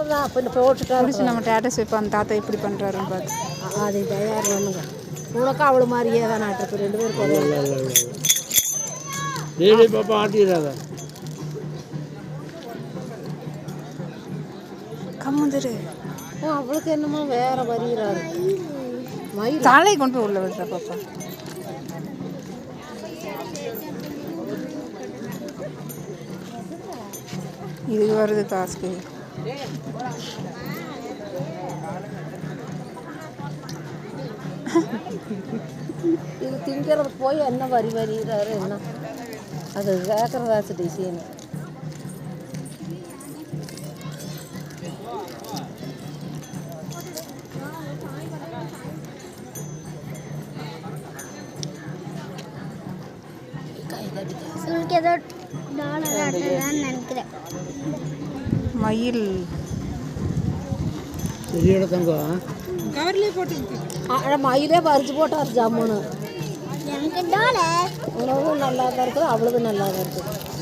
அவ்வளோதான். இப்போ போட்டுட்டா முடிச்சு நம்ம டேட்டஸ் வைப்போம் அந்த தாத்தா இப்படி பண்ணுறாருன்னு பார்த்து. அதை தயார் பண்ணுங்க. உனக்கும் அவ்வளோ மாதிரியே தான் நாட்டுக்கு 2 பேருக்கு டெய்லி பாப்பா ஆட்டிடுறாங்க. கம்முதிரு. அவளுக்கு என்னமோ வேற வருகிறாரு. மயில் தலையை கொண்டு போய் உள்ள விடுறா பாப்பா. இதுக்கு வருது டாஸ்க்கு. இது திங்கிறது போய் என்ன வருகிறாரு என்ன அது கேட்குறதாச்சு டிசைனு. மயில் சரியோட தங்கம் கவர்லேயே போட்டு மயிலே பறிச்சு போட்டார் ஜம்முன்னு. உணவும் நல்லா தான் இருக்குது, அவ்வளவு நல்லா தான் இருக்குது.